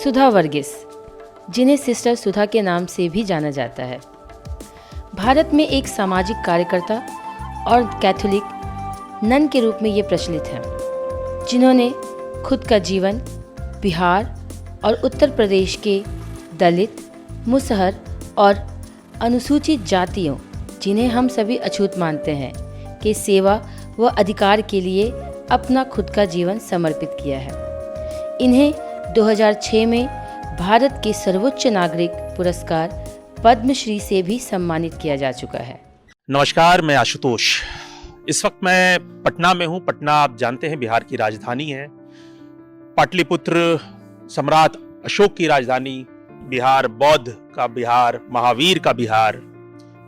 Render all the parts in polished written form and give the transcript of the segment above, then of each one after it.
सुधा वर्गीस, जिन्हें सिस्टर सुधा के नाम से भी जाना जाता है, भारत में एक सामाजिक कार्यकर्ता और कैथोलिक नन के रूप में ये प्रचलित हैं, जिन्होंने खुद का जीवन बिहार और उत्तर प्रदेश के दलित, मुसहर और अनुसूचित जातियों, जिन्हें हम सभी अछूत मानते हैं, के सेवा व अधिकार के लिए अपना खुद का जीवन समर्पित किया है। इन्हें 2006 में भारत के सर्वोच्च नागरिक पुरस्कार पद्मश्री से भी सम्मानित किया जा चुका है। नमस्कार, मैं आशुतोष। इस वक्त मैं पटना में हूँ। पटना आप जानते हैं बिहार की राजधानी है। पाटलिपुत्र सम्राट अशोक की राजधानी, बिहार बौद्ध का बिहार, महावीर का बिहार।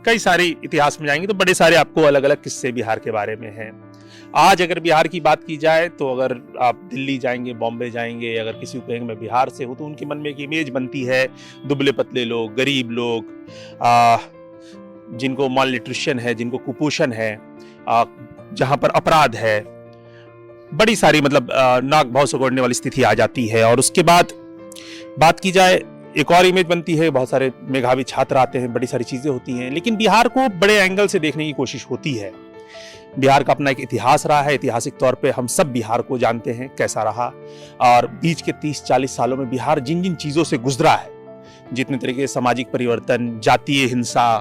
कई सारे इतिहास में जाएंगे तो बड़े सारे आपको अलग अलग किस्से बिहार के बारे में हैं। आज अगर बिहार की बात की जाए तो अगर आप दिल्ली जाएंगे, बॉम्बे जाएंगे, अगर किसी को कहेंगे मैं बिहार से हूँ तो उनके मन में एक इमेज बनती है, दुबले पतले लोग, गरीब लोग, जिनको माल न्यूट्रिशन है, जिनको कुपोषण है, जहाँ पर अपराध है, बड़ी सारी मतलब नाक भाव से गोड़ने वाली स्थिति आ जाती है। और उसके बाद बात की जाए एक और इमेज बनती है, बहुत सारे मेधावी छात्र आते हैं, बड़ी सारी चीजें होती हैं। लेकिन बिहार को बड़े एंगल से देखने की कोशिश होती है। बिहार का अपना एक इतिहास रहा है। ऐतिहासिक तौर पे हम सब बिहार को जानते हैं कैसा रहा, और बीच के 30-40 सालों में बिहार जिन जिन चीज़ों से गुजरा है, जितने तरह के सामाजिक परिवर्तन, जातीय हिंसा,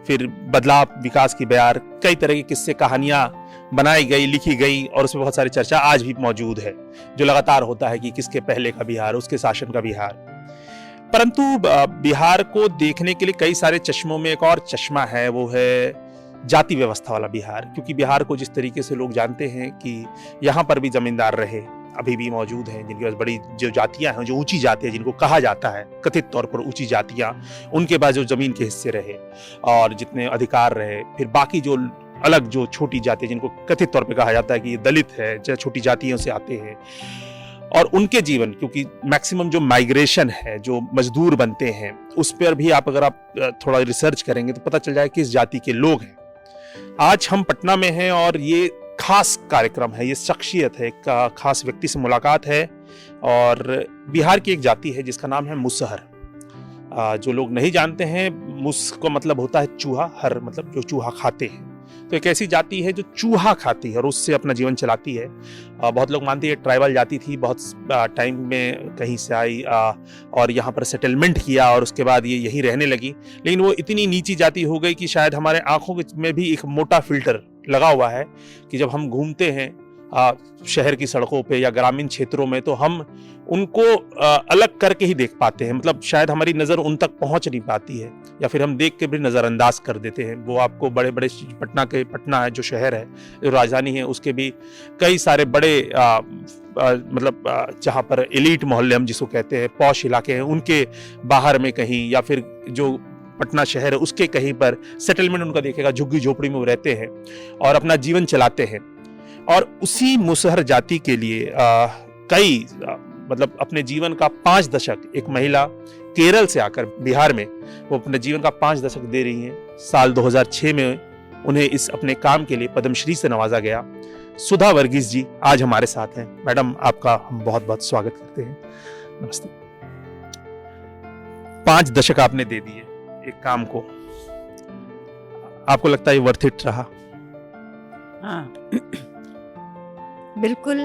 फिर बदलाव, विकास की बयार, कई तरह के किस्से, कहानियाँ बनाई गई, लिखी गई, और उसमें बहुत सारी चर्चा आज भी मौजूद है, जो लगातार होता है कि किसके पहले का बिहार, उसके शासन का बिहार। परंतु बिहार को देखने के लिए कई सारे चश्मों में एक और चश्मा है, वो है जाति व्यवस्था वाला बिहार। क्योंकि बिहार को जिस तरीके से लोग जानते हैं कि यहाँ पर भी जमींदार रहे, अभी भी मौजूद हैं, जिनके पास बड़ी जो जातियाँ हैं, जो ऊंची जाति है, जिनको कहा जाता है कथित तौर पर ऊंची जातियाँ, उनके पास जो जमीन के हिस्से रहे और जितने अधिकार रहे। फिर बाकी जो अलग जो छोटी जाति, जिनको कथित तौर पर कहा जाता है कि ये दलित है, जो छोटी जातियों से आते हैं, और उनके जीवन, क्योंकि मैक्सिमम जो माइग्रेशन है, जो मजदूर बनते हैं, उस पर भी अगर आप थोड़ा रिसर्च करेंगे तो पता चल जाए किस जाति के लोग हैं। आज हम पटना में हैं और ये खास कार्यक्रम है, ये शख्सियत है, एक खास व्यक्ति से मुलाकात है। और बिहार की एक जाति है जिसका नाम है मुसहर। जो लोग नहीं जानते हैं, मुस को मतलब होता है चूहा, हर मतलब जो चूहा खाते हैं। तो एक ऐसी जाति है जो चूहा खाती है और उससे अपना जीवन चलाती है। बहुत लोग मानते हैं ट्राइबल जाति थी, बहुत टाइम में कहीं से आई और यहाँ पर सेटलमेंट किया और उसके बाद ये यहीं रहने लगी। लेकिन वो इतनी नीची जाति हो गई कि शायद हमारे आंखों में भी एक मोटा फिल्टर लगा हुआ है कि जब हम घूमते हैं शहर की सड़कों पे या ग्रामीण क्षेत्रों में, तो हम उनको अलग करके ही देख पाते हैं। मतलब शायद हमारी नज़र उन तक पहुंच नहीं पाती है, या फिर हम देख के भी नज़रअंदाज कर देते हैं। वो आपको बड़े बड़े पटना है जो शहर है, जो राजधानी है, उसके भी कई सारे बड़े मतलब जहाँ पर एलीट मोहल्ले हम जिसको कहते हैं, पॉश इलाके हैं, उनके बाहर में कहीं, या फिर जो पटना शहर है उसके कहीं पर सेटलमेंट उनका देखेगा, झुग्गी झोपड़ी में वो रहते हैं और अपना जीवन चलाते हैं। और उसी मुसहर जाति के लिए कई मतलब अपने जीवन का 5 दशक, एक महिला केरल से आकर बिहार में वो अपने जीवन का 5 दशक दे रही हैं। साल 2006 में उन्हें इस अपने काम के लिए पद्मश्री से नवाजा गया। सुधा वर्गीस जी आज हमारे साथ हैं। मैडम, आपका हम बहुत बहुत स्वागत करते हैं। नमस्ते। 5 दशक आपने दे दिए एक काम को, आपको लगता है वर्थ इट रहा? हाँ, बिल्कुल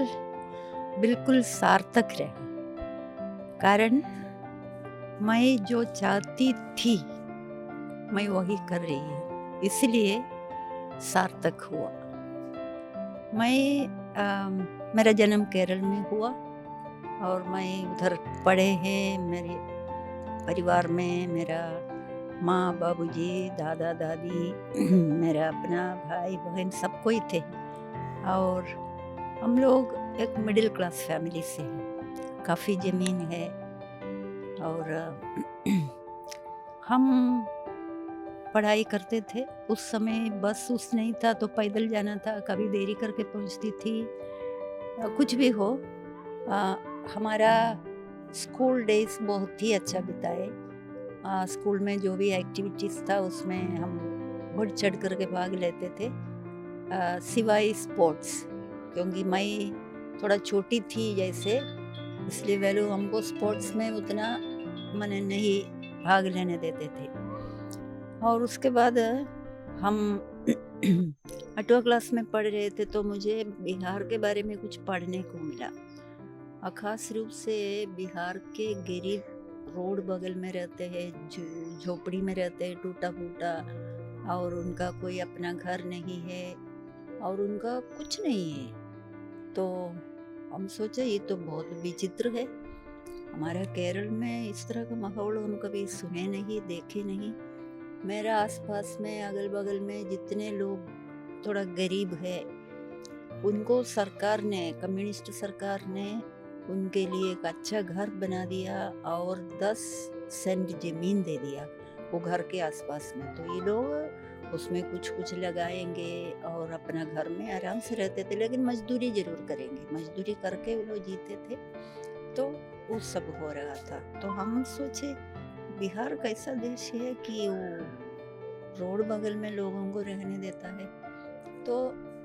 बिल्कुल सार्थक रहा। कारण मैं जो चाहती थी मैं वही कर रही हूँ, इसलिए सार्थक हुआ। मेरा जन्म केरल में हुआ और मैं उधर पढ़े हैं। मेरे परिवार में मेरा माँ, बाबूजी, दादा, दादी, मेरा अपना भाई बहन सब कोई थे। और हम लोग एक मिडिल क्लास फैमिली से हैं, काफ़ी ज़मीन है। और हम पढ़ाई करते थे। उस समय बस उस नहीं था तो पैदल जाना था, कभी देरी करके पहुंचती थी। कुछ भी हो, हमारा स्कूल डेज बहुत ही अच्छा बिताए। स्कूल में जो भी एक्टिविटीज़ था उसमें हम बढ़ चढ़ करके भाग लेते थे, सिवाय स्पोर्ट्स, क्योंकि मैं थोड़ा छोटी थी जैसे इसलिए वे लोग हमको स्पोर्ट्स में उतना माने नहीं भाग लेने देते थे। और उसके बाद हम 8वीं क्लास में पढ़ रहे थे तो मुझे बिहार के बारे में कुछ पढ़ने को मिला, और ख़ास रूप से बिहार के गरीब रोड बगल में रहते हैं, जो झोपड़ी में रहते हैं, टूटा फूटा, और उनका कोई अपना घर नहीं है और उनका कुछ नहीं है। तो हम सोचे ये तो बहुत विचित्र है, हमारा केरल में इस तरह का माहौल हम कभी सुने नहीं, देखे नहीं। मेरा आसपास में अगल बगल में जितने लोग थोड़ा गरीब है उनको सरकार ने, कम्युनिस्ट सरकार ने उनके लिए एक अच्छा घर बना दिया और 10 सेंट ज़मीन दे दिया वो घर के आसपास में। तो ये लोग उसमें कुछ कुछ लगाएंगे और अपना घर में आराम से रहते थे, लेकिन मजदूरी ज़रूर करेंगे, मजदूरी करके वो लोग जीते थे। तो वो सब हो रहा था। तो हम सोचे बिहार कैसा देश है कि वो रोड बगल में लोगों को रहने देता है। तो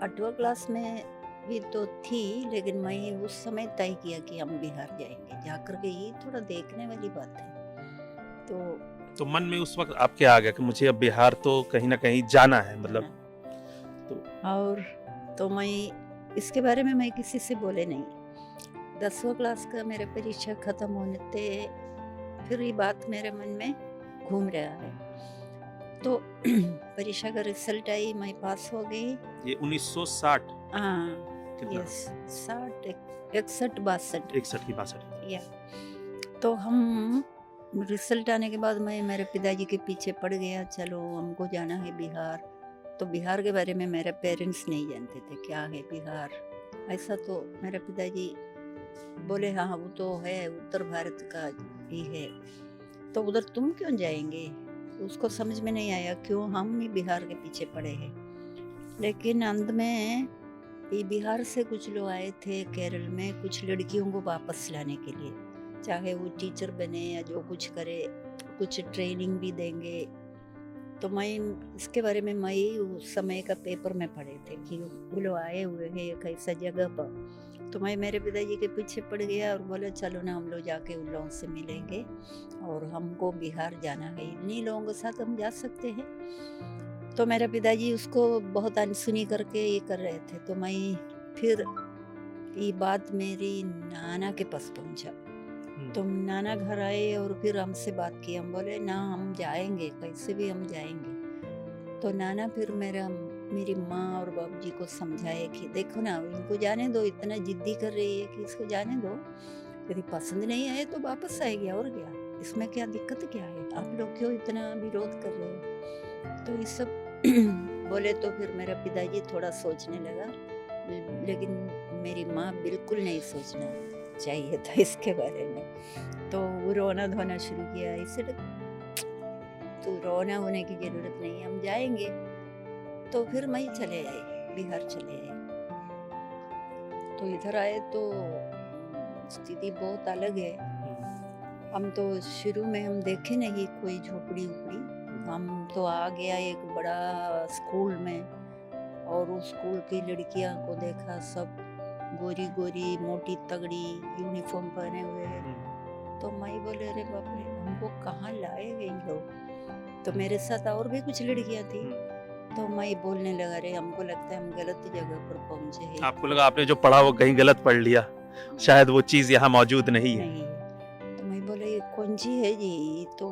8वीं क्लास में भी तो थी, लेकिन मैं उस समय तय किया कि हम बिहार जाएंगे, जाकर के ये थोड़ा देखने वाली बात है। तो मन में उस वक्त आपके आ गया कि मुझे अब बिहार तो कहीं ना कहीं जाना है, मतलब और तो मैं इसके बारे में मैं किसी से बोले नहीं। 10वीं क्लास का मेरा परीक्षा खत्म होने थे, फिर ये बात मेरे मन में घूम रहा है। तो परीक्षा का रिजल्ट आई, मैं पास हो गई। ये 1960 हाँ, कितना? यस, 60 61 62 61 की 62 या। तो हम रिजल्ट आने के बाद मैं मेरे पिताजी के पीछे पड़ गया, चलो हमको जाना है बिहार। तो बिहार के बारे में मेरे पेरेंट्स नहीं जानते थे क्या है बिहार ऐसा। तो मेरे पिताजी बोले हाँ वो तो है, उत्तर भारत का ही है, तो उधर तुम क्यों जाएंगे। उसको समझ में नहीं आया क्यों हम ही बिहार के पीछे पड़े हैं। लेकिन अंत में ये बिहार से कुछ लोग आए थे केरल में कुछ लड़कियों को वापस लाने के लिए, चाहे वो टीचर बने या जो कुछ करे, कुछ ट्रेनिंग भी देंगे। तो मैं इसके बारे में मैं उस समय का पेपर में पढ़े थे कि वो लोग आए हुए हैं एक ऐसा जगह पर। तो मैं मेरे पिताजी के पीछे पड़ गया और बोला चलो ना हम लोग जाके उन लोगों से मिलेंगे और हमको बिहार जाना है, इन्हीं लोगों के साथ हम जा सकते हैं। तो मेरे पिताजी उसको बहुत अनसुनी करके ये कर रहे थे। तो मैं फिर ये बात मेरी नाना के पास पहुंचा। तो नाना घर आए और फिर हमसे बात की, हम बोले ना हम जाएंगे, कैसे भी हम जाएंगे। तो नाना फिर मेरी माँ और बाबूजी को समझाए कि देखो ना इनको जाने दो, इतना जिद्दी कर रही है कि इसको जाने दो, यदि पसंद नहीं आए तो वापस आएगी और क्या, इसमें क्या दिक्कत क्या है, आप लोग क्यों इतना विरोध कर रहे हो। तो ये सब बोले। तो फिर मेरा पिताजी थोड़ा सोचने लगा, लेकिन मेरी माँ बिल्कुल नहीं सोचना चाहिए था इसके बारे में। तो वो रोना धोना शुरू किया, इसे तो रोना होने की जरूरत नहीं, हम जाएंगे। तो फिर मैं चले आए, बिहार चले आए। तो इधर आए तो स्थिति बहुत अलग है। हम तो शुरू में हम देखे नहीं कोई झोपड़ी उपड़ी, हम तो आ गया एक बड़ा स्कूल में और उस स्कूल की लड़कियां को देखा, सब गोरी गोरी मोटी तगड़ी यूनिफॉर्म पहने हुए हैं। तो मैं बोले अरे बाप रे हमको कहाँ लाए गए लोग। तो मेरे साथ और भी कुछ लड़कियां थी। तो मैं बोलने लगा अरे हमको लगता है हम गलत जगह पर पहुंचे हैं। आपको लगा आपने जो पढ़ा वो कहीं गलत पढ़ लिया, शायद वो चीज यहाँ मौजूद नहीं है। तो मैं बोले ये कौन सी है जी, तो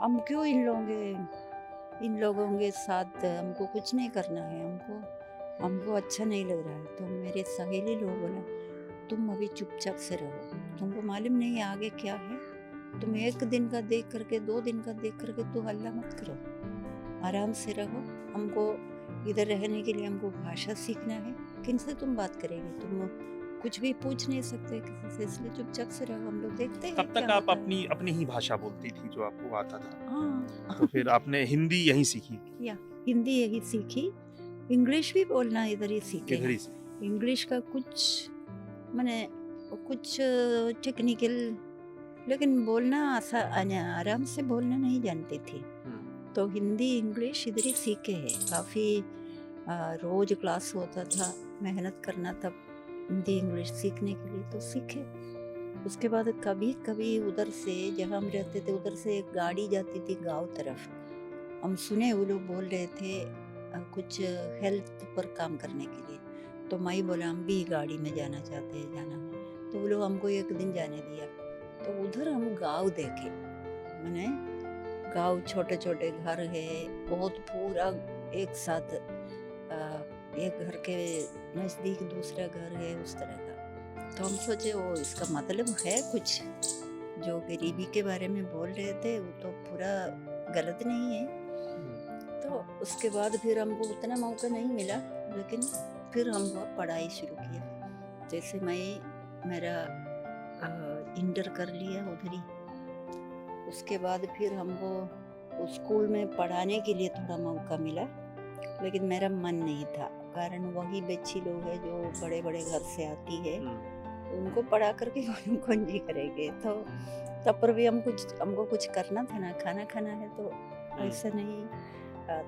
हम क्यों इन लोगों के साथ, हमको कुछ नहीं करना है, हमको अच्छा नहीं लग रहा है। तो मेरे सहेली लोग बोला तुम अभी चुपचाप से रहो, तुमको मालूम नहीं आगे क्या है, तुम एक दिन का देख करके 2 दिन का देख करके तो हल्ला मत करो, आराम से रहो। हमको इधर रहने के लिए हमको भाषा सीखना है, किनसे तुम बात करेंगे, तुम कुछ भी पूछ नहीं सकते किसी से, इसलिए चुपचाप से रहो, हम लोग देखते हैं। तब तक आप अपनी ही भाषा बोलती थी जो आपको आता था। हाँ। तो फिर आपने हिंदी यहीं सीखी? या हिंदी यही सीखी, इंग्लिश भी बोलना इधर ही सीखे। इधर ही इंग्लिश का कुछ माने कुछ टेक्निकल, लेकिन बोलना आराम से बोलना नहीं जानती थी। तो हिंदी इंग्लिश इधर ही सीखे हैं। काफ़ी रोज क्लास होता था, मेहनत करना था हिंदी इंग्लिश सीखने के लिए, तो सीखे। उसके बाद कभी कभी उधर से, जहाँ हम रहते थे उधर से एक गाड़ी जाती थी गांव तरफ। हम सुने वो लोग बोल रहे थे कुछ हेल्थ पर काम करने के लिए। तो मैं बोला हम भी गाड़ी में जाना चाहते हैं, जाना है। तो वो लोग हमको एक दिन जाने दिया। तो उधर हम गांव देखे, मैंने गांव, छोटे छोटे घर है, बहुत पूरा एक साथ, एक घर के नज़दीक दूसरा घर है, उस तरह का। तो हम सोचे वो इसका मतलब है कुछ, जो गरीबी के बारे में बोल रहे थे वो तो पूरा गलत नहीं है। तो उसके बाद फिर हमको उतना मौका नहीं मिला, लेकिन फिर हम पढ़ाई शुरू किया। जैसे मैं मेरा इंटर कर लिया उधर ही। उसके बाद फिर हमको स्कूल में पढ़ाने के लिए थोड़ा मौका मिला, लेकिन मेरा मन नहीं था, कारण वही बच्ची लोग है जो बड़े बड़े घर से आती है, उनको पढ़ा करके कौन जी करेंगे। तो तब पर भी हमको कुछ करना था ना, खाना खाना है, तो ऐसा नहीं।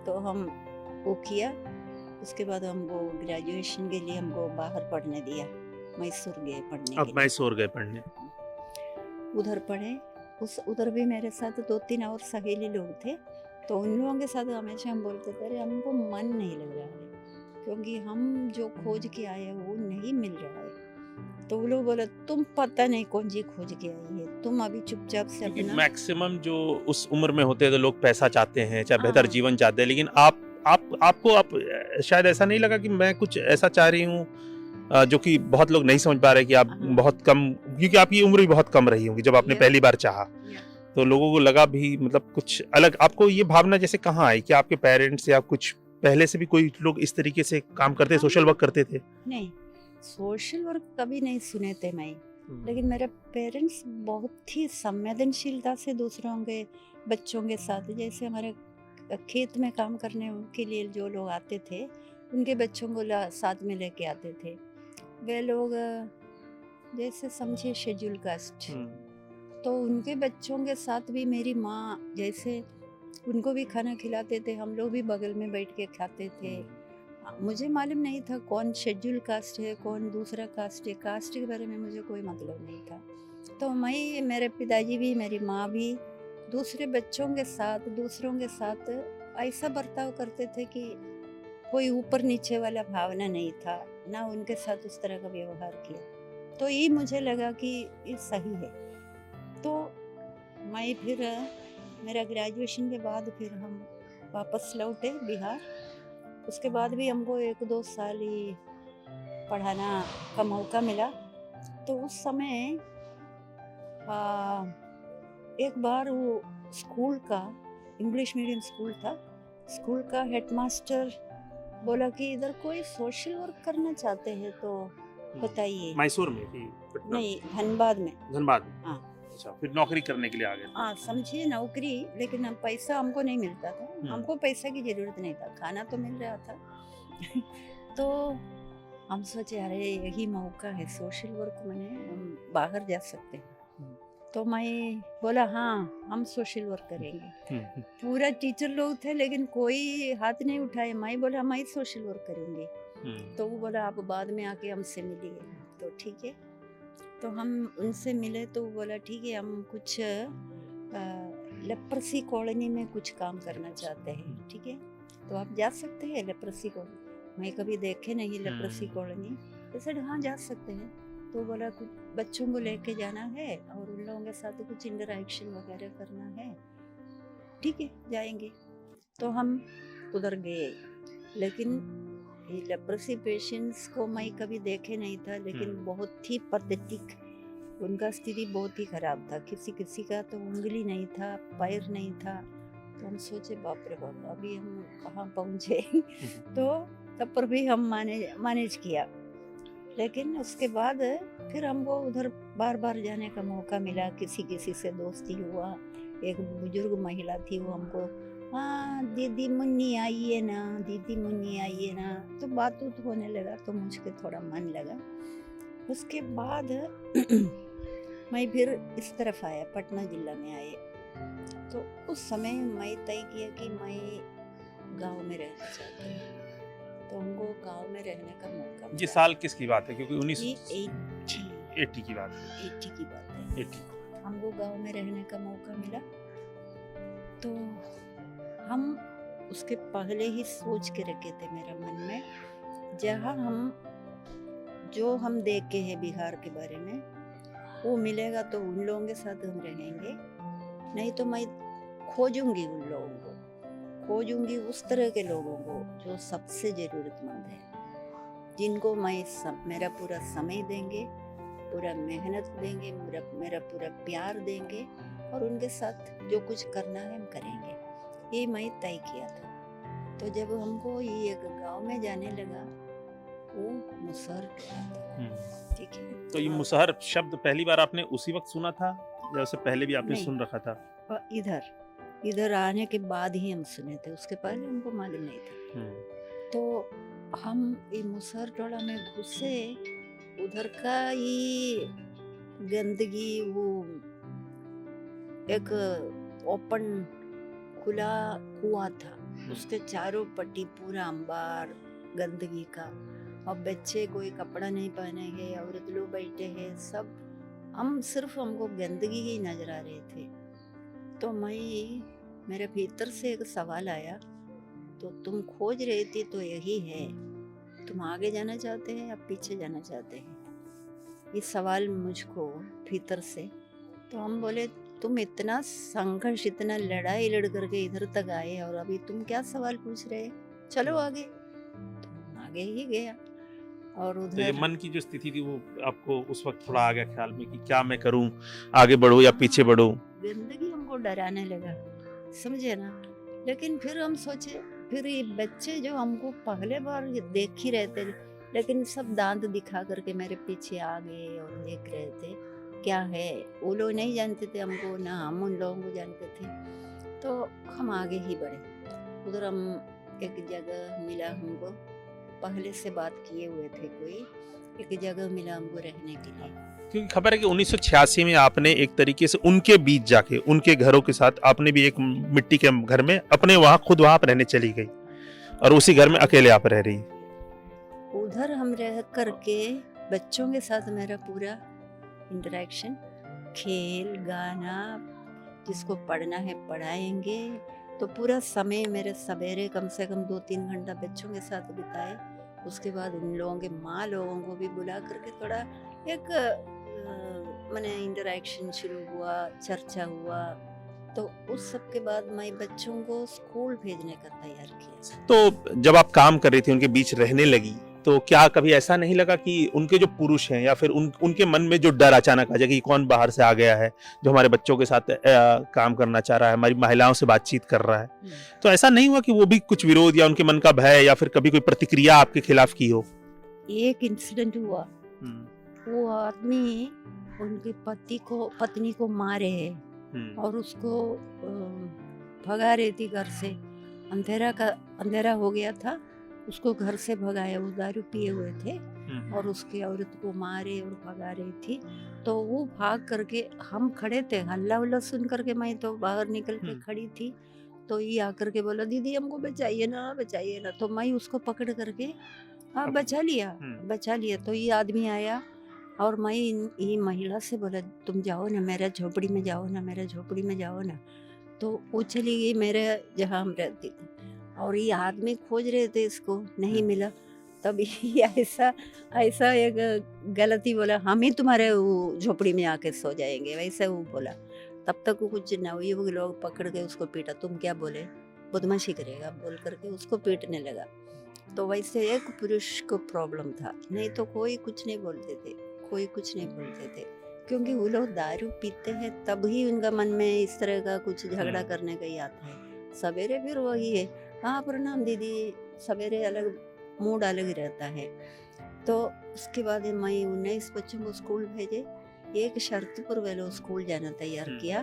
तो हम वो किया। उसके बाद हमको ग्रेजुएशन के लिए हमको बाहर पढ़ने दिया, मैसूर गए पढ़ने। अब मैसूर गए पढ़ने, उधर पढ़े। उधर भी मेरे साथ 2-3 और सहेली लोग थे। तो उन लोगों के साथ हमेशा हम बोलते थे अरे हमको मन नहीं लग रहा है, क्योंकि हम जो खोज के आए हैं वो नहीं मिल रहा है। तो वो लोग बोले तुम पता नहीं कौन जी खोज के आई है, तुम अभी चुपचाप से अपना। मैक्सिमम जो उस उम्र में होते हैं तो लोग पैसा चाहते हैं, चाहे बेहतर हाँ। जीवन चाहते हैं, लेकिन आपको शायद ऐसा नहीं लगा कि मैं कुछ ऐसा चाह रही हूँ जो कि बहुत लोग नहीं समझ पा रहे कि आप हाँ। बहुत कम, क्योंकि आपकी उम्र भी बहुत कम रही होगी जब आपने Yes. पहली बार चाहा, तो लोगों को लगा भी मतलब कुछ अलग। आपको ये भावना जैसे कहाँ आई कि आपके पेरेंट्स या कुछ पहले से भी कोई लोग इस तरीके से काम करते, सोशल वर्क करते थे? नहीं, सोशल वर्क कभी नहीं सुने थे मैं, लेकिन मेरे पेरेंट्स बहुत ही संवेदनशीलता से दूसरों के बच्चों के साथ, जैसे हमारे खेत में काम करने के लिए जो लोग आते थे उनके बच्चों को साथ में लेके आते थे। वे लोग जैसे समझिए शेड्यूल कास्ट, तो उनके बच्चों के साथ भी मेरी माँ जैसे उनको भी खाना खिलाते थे, हम लोग भी बगल में बैठ के खाते थे। मुझे मालूम नहीं था कौन शेड्यूल कास्ट है, कौन दूसरा कास्ट है, कास्ट के बारे में मुझे कोई मतलब नहीं था। तो मैं, मेरे पिताजी भी, मेरी माँ भी दूसरे बच्चों के साथ, दूसरों के साथ ऐसा बर्ताव करते थे कि कोई ऊपर नीचे वाला भावना नहीं था, ना उनके साथ उस तरह का व्यवहार किया। तो ये मुझे लगा कि ये सही है। तो मैं फिर मेरा ग्रेजुएशन के बाद फिर हम वापस लौटे बिहार। उसके बाद भी हमको 1-2 साल ही पढ़ाना का मौका मिला। तो उस समय एक बार वो स्कूल का, इंग्लिश मीडियम स्कूल था, स्कूल का हेडमास्टर बोला कि इधर कोई सोशल वर्क करना चाहते हैं तो बताइए। मैसूर में कि नहीं, धनबाद में। धनबाद? हाँ। अच्छा, फिर नौकरी करने के लिए आ गए? हाँ, समझिए नौकरी, लेकिन हम पैसा हमको नहीं मिलता था। हमको पैसा की जरूरत नहीं था, खाना तो मिल रहा था। तो हम सोचे अरे यही मौका है सोशल वर्क में, हम बाहर जा सकते हैं। तो मैं बोला हाँ हम सोशल वर्क करेंगे। पूरा टीचर लोग थे लेकिन कोई हाथ नहीं उठाए। मैं बोला मैं सोशल वर्क करूँगी। तो वो बोला आप बाद में आके हमसे मिलिए। तो ठीक है, तो हम उनसे मिले तो वो बोला ठीक है हम कुछ लेप्रसी कॉलोनी में कुछ काम करना चाहते हैं, ठीक है तो आप जा सकते हैं लेप्रसी कॉलोनी। मैं कभी देखे नहीं लेप्रसी कॉलोनी, तो सर हाँ जा सकते हैं। तो बोला कुछ बच्चों को लेके जाना है और उन लोगों के साथ कुछ इंटरेक्शन वगैरह करना है, ठीक है जाएंगे। तो हम उधर गए, लेकिन ये लेप्रोसी पेशेंट्स को मैं कभी देखे नहीं था, लेकिन बहुत ही पैथेटिक, उनका स्थिति बहुत ही खराब था। किसी किसी का तो उंगली नहीं था, पैर नहीं था। तो हम सोचे बाप रे बाप अभी हम कहाँ पहुँचे। तो तब पर भी हम मैनेज किया। लेकिन उसके बाद फिर हमको उधर बार बार जाने का मौका मिला, किसी किसी से दोस्ती हुआ। एक बुजुर्ग महिला थी, वो हमको हाँ दीदी मुन्नी आइए ना, दीदी मुन्नी आइए ना, तो बात होने लगा। तो मुझको थोड़ा मन लगा। उसके बाद मैं फिर इस तरफ आया, पटना जिला में आए। तो उस समय मैं तय किया कि मैं गांव में रहना चाहती हूँ। तो हमको गांव में रहने का मौका मिला। ये साल किसकी बात है? क्योंकि 19 80 की बात है। 80 की बात है। 80। हमको गांव में रहने का मौका मिला, तो हम उसके पहले ही सोच के रखे थे मेरे मन में, जहाँ जो हम देखे हैं बिहार के बारे में वो मिलेगा तो उन लोगों के साथ हम रहेंगे, नहीं तो मैं खोजूंगी उन लोगों को, खोजूंगी उस तरह के लोगों को जो सबसे ज़रूरतमंद है, जिनको मैं मेरा पूरा समय देंगे, पूरा मेहनत देंगे, मेरा पूरा प्यार देंगे और उनके साथ जो कुछ करना है हम करेंगे। ये मैं तय किया था। तो जब हमको ये एक गांव में जाने लगा, वो मुसहर टोला था, ठीक है। तो ये मुसहर शब्द पहली बार आपने उसी वक्त सुना था या उससे पहले भी आपने नहीं। सुन रखा था? और इधर आने के बाद ही हम सुने थे, उसके पहले हमको मालूम नहीं था। तो हम ये मुसहर टोला में घुसे, उधर का ये गंदगी, वो एक ओपन खुला कुआं था, उसके चारों पट्टी पूरा अंबार गंदगी का, और बच्चे कोई कपड़ा नहीं पहने हैं, औरत लोग बैठे हैं, सब हमको गंदगी ही नजर आ रहे थे। तो मेरे भीतर से एक सवाल आया, तो तुम खोज रही थी तो यही है, तुम आगे जाना चाहते हैं या पीछे जाना चाहते हैं, ये सवाल मुझको भीतर से। तो हम बोले तुम इतना संघर्ष, इतना लड़ाई लड़ करके इधर तक आए और अभी तुम क्या सवाल पूछ रहे, चलो आगे। तो आगे ही गया। और तो ये उधर मन की जो स्थिति थी वो आपको उस वक्त थोड़ा आ गया ख्याल में कि क्या मैं करूं, आगे बढ़ूं या पीछे बढ़ूं? गंदगी हमको डराने लगा, समझे ना। लेकिन फिर हम सोचे, फिर ये बच्चे जो हमको पहले बार देख ही रहे थे, लेकिन सब दांत दिखा करके मेरे पीछे आ गए और देख रहे थे क्या है। वो लोग नहीं जानते थे हमको, ना हम उन लोगों को जानते थे। तो हम आगे ही बढ़े। उधर हम एक जगह मिला हमको, पहले से बात किए हुए थे, कोई एक जगह मिला हमको रहने के लिए। क्योंकि खबर है कि 1986 में आपने एक तरीके से उनके बीच जाके, उनके घरों के साथ आपने भी एक मिट्टी के घर में अपने खुद वहां पर रहने चली गई और उसी घर में अकेले आप रह रही। उधर हम रह करके बच्चों के साथ मेरा पूरा इंटरेक्शन, खेल गाना, जिसको पढ़ना है पढ़ाएंगे। तो पूरा समय मेरे सवेरे कम से कम 2-3 घंटा बच्चों के साथ बिताए। उसके बाद उन लोगों के माँ लोगों को भी बुला करके थोड़ा एक मैंने इंटरेक्शन शुरू हुआ, चर्चा हुआ। तो उस सब के बाद मैं बच्चों को स्कूल भेजने का तैयार किया। तो जब आप काम कर रही थी, उनके बीच रहने लगी, तो क्या कभी ऐसा नहीं लगा कि उनके जो पुरुष हैं या फिर उनके मन में जो डर अचानक आ जाए कि कौन बाहर से आ गया है जो हमारे बच्चों के साथ काम करना चाह रहा है, हमारी महिलाओं से बातचीत कर रहा है, तो ऐसा नहीं हुआ कि वो भी कुछ विरोध या उनके मन का भय या फिर कभी कोई प्रतिक्रिया आपके खिलाफ की हो? एक इंसिडेंट हुआ, वो आदमी उनके पत्नी को मारे है और उसको भगा रही थी घर से। अंधेरा हो गया था, उसको घर से भगाया। वो दारू पिए हुए थे और उसकी औरत को मारे और भगा रही थी। तो वो भाग करके, हम खड़े थे, हल्ला उल्ला सुन करके मैं तो बाहर निकल के खड़ी थी। तो ये आकर के बोला, दीदी हमको बचाइए ना। तो मैं उसको पकड़ करके बचा लिया। तो ये आदमी आया और मैं ये महिला से बोला, तुम जाओ ना, मेरा झोपड़ी में जाओ ना। तो वो चली गई मेरे जहाँ हम रहती थी, और ये आदमी खोज रहे थे, इसको नहीं मिला। तब ये ऐसा एक गलती बोला, हम ही तुम्हारे झोपड़ी में आके सो जाएंगे, वैसे वो बोला। तब तक वो कुछ ना हुई, वो लोग पकड़ के उसको पीटा, तुम क्या बोले, बदमाशी करेगा बोल करके उसको पीटने लगा। तो वैसे एक पुरुष को प्रॉब्लम था, नहीं तो कोई कुछ नहीं बोलते थे, क्योंकि वो लोग दारू पीते हैं तब ही उनका मन में इस तरह का कुछ झगड़ा करने का ही आता है। सवेरे फिर वही है, हाँ प्रणाम दीदी, सवेरे अलग मूड अलग ही रहता है। तो उसके बाद मैं 19 बच्चों को स्कूल भेजे। एक शर्त पर वे लोग स्कूल जाना तैयार किया,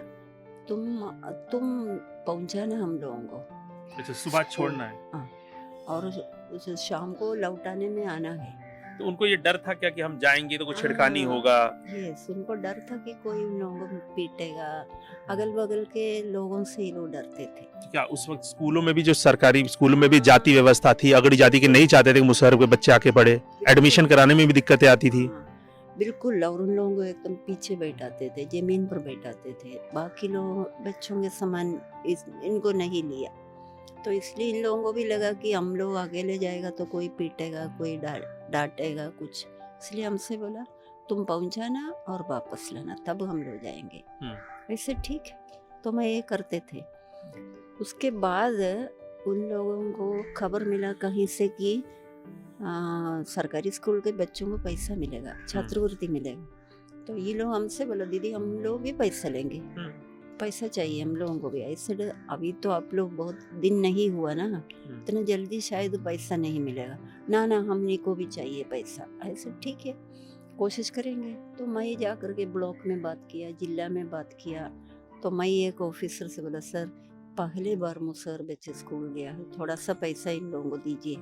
तुम पहुंचाना हम लोगों को। अच्छा, सुबह छोड़ना है। हाँ, और उस शाम को लौटाने में आना है। तो उनको ये डर था क्या कि हम जाएंगे तो कुछ छिड़कानी होगा? यस, उनको डर था कि कोई उन लोगों को पीटेगा। अगल बगल के लोगों से ही लोग डरते थे। क्या उस वक्त स्कूलों में भी, जो सरकारी स्कूलों में भी जाति व्यवस्था थी, अगड़ी जाति के नहीं चाहते थे कि मुसहर के बच्चे आके पढ़े, एडमिशन कराने में भी दिक्कतें आती थी? बिल्कुल। और उन लोगों को एकदम पीछे बैठाते थे, जमीन पर बैठाते थे। बाकी लोग बच्चों के समान इनको नहीं लिया। तो इसलिए इन लोगों को भी लगा कि हम लोग अकेले जाएगा तो कोई पीटेगा, कोई डांटेगा कुछ। इसलिए हमसे बोला तुम पहुंचाना और वापस लाना, तब हम लोग जाएंगे। वैसे ठीक है, तो मैं ये करते थे। उसके बाद उन लोगों को खबर मिला कहीं से कि सरकारी स्कूल के बच्चों को पैसा मिलेगा, छात्रवृत्ति मिलेगा। तो ये लोग हमसे बोला दीदी हम लोग भी पैसा लेंगे, पैसा चाहिए हम लोगों को भी। ऐसे अभी तो आप लोग बहुत दिन नहीं हुआ ना, इतना जल्दी शायद पैसा नहीं मिलेगा। ना हमने को भी चाहिए पैसा। ऐसे ठीक है, कोशिश करेंगे। तो मैं जा करके ब्लॉक में बात किया, जिला में बात किया। तो मैं एक ऑफिसर से बोला सर पहले बार मुसहर बच्चे स्कूल गया है, थोड़ा सा पैसा इन लोगों को दीजिए।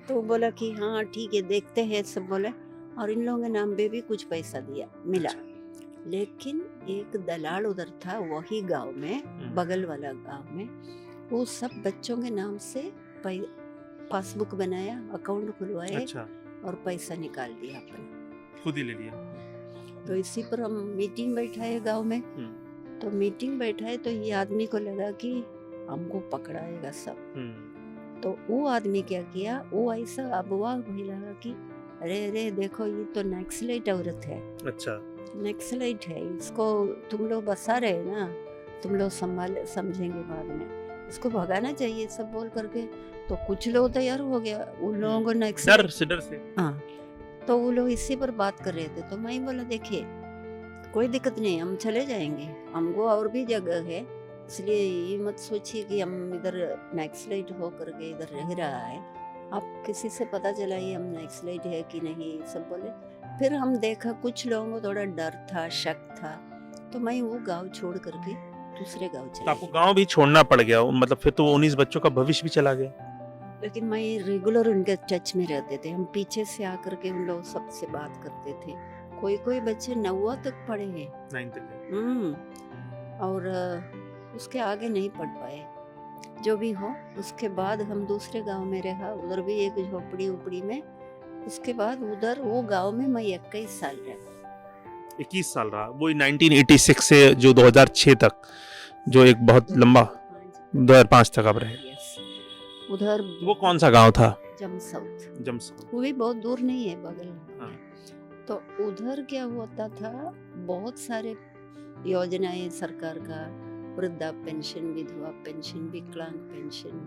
तो बोला कि हाँ ठीक है देखते हैं, सब बोले। और इन लोगों के नाम पे भी कुछ पैसा दिया मिला। लेकिन एक दलाल उधर था वही गांव में, बगल वाला गांव में, वो सब बच्चों के नाम से पासबुक बनाया, अकाउंट खुलवाए। अच्छा। और पैसा निकाल दिया अपना, खुद ही ले लिया। तो इसी पर हम मीटिंग बैठाए गांव में। तो मीटिंग बैठाए तो ये आदमी को लगा कि हमको पकड़ाएगा सब। तो वो आदमी क्या किया, वो ऐसा अबवा लगा कि अरे देखो ये तो नक्सलाइट औरत है। अच्छा, नक्सलाइट है, इसको तुम लोग बसा रहे ना, तुम लोग समझेंगे बाद में, इसको भगाना चाहिए सब बोल करके। तो कुछ लोग तैयार हो गया, उन लोगों को डर से। हाँ, तो वो लोग इसी पर बात कर रहे थे। तो मैं बोला देखिए कोई दिक्कत नहीं, हम चले जाएंगे, हमको और भी जगह है, इसलिए ये मत सोचिए कि हम इधर नक्सलाइट हो करके इधर रह रहा है। आप किसी से पता चला ये हम नक्सलाइट है कि नहीं, सब बोले। फिर हम देखा कुछ लोगों को थोड़ा डर था, शक था। तो मैं वो गांव छोड़ करके दूसरे गांव चली। आपको गांव भी छोड़ना पड़ गया, मतलब फिर तो 19 बच्चों का भविष्य भी चला गया। लेकिन मैं रेगुलर उनके टच में रहते थे, हम पीछे से आकर के उन लोगों सबसे बात करते थे। कोई बच्चे 9वीं तक पढ़े हैं, 9 तक, और उसके आगे नहीं पढ़ पाए। जो भी हो, उसके बाद हम दूसरे गांव में रहा, उधर भी एक झोपड़ी उपड़ी में। उसके बाद उधर वो गांव में मैं 21 साल रहा। 21 साल रहा, वो 1986 से जो 2006 तक, जो एक बहुत लंबा 2005 तक आप रहे। उधर वो कौन सा गांव था? जमसाउथ। वो भी बहुत दूर नहीं है, बगल में। तो उधर क्या होता था, बहुत सारे योजनाएं सरकार का, वृद्धा पेंशन, विधवा पेंशन, विकलांग पेंशन,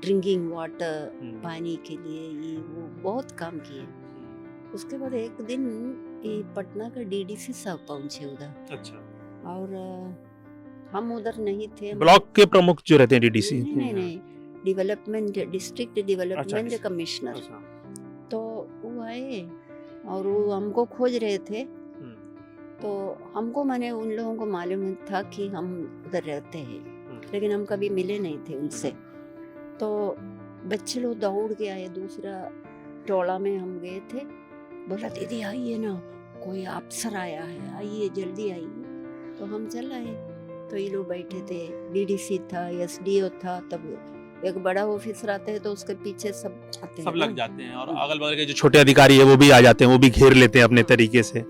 ड्रिंकिंग वाटर, पानी के लिए, ये वो बहुत काम किए। उसके बाद एक दिन ये पटना का डीडीसी साहब पहुंचे उधर। अच्छा। और हम उधर नहीं थे। ब्लॉक के प्रमुख जो रहते हैं डीडीसी? नहीं, डेवलपमेंट, डिस्ट्रिक्ट डेवलपमेंट कमिश्नर। तो वो आए और वो हमको खोज रहे थे। तो हमको माने उन लोगों को मालूम था कि हम उधर रहते हैं, लेकिन हम कभी मिले नहीं थे उनसे। तो बच्चे लोग दौड़ के आए, दूसरा टोला में हम गए थे। बोला दीदी आइए ना, कोई अफसर आया है, आइए जल्दी आइए। तो हम चल आए। तो ये लोग बैठे थे, डीडीसी था, एसडीओ था। तब एक बड़ा ऑफिसर आता है तो उसके पीछे सब आते हैं, सब लग जाते हैं, और अगल बगल के जो छोटे अधिकारी है वो भी आ जाते हैं, वो भी घेर लेते हैं अपने तरीके से।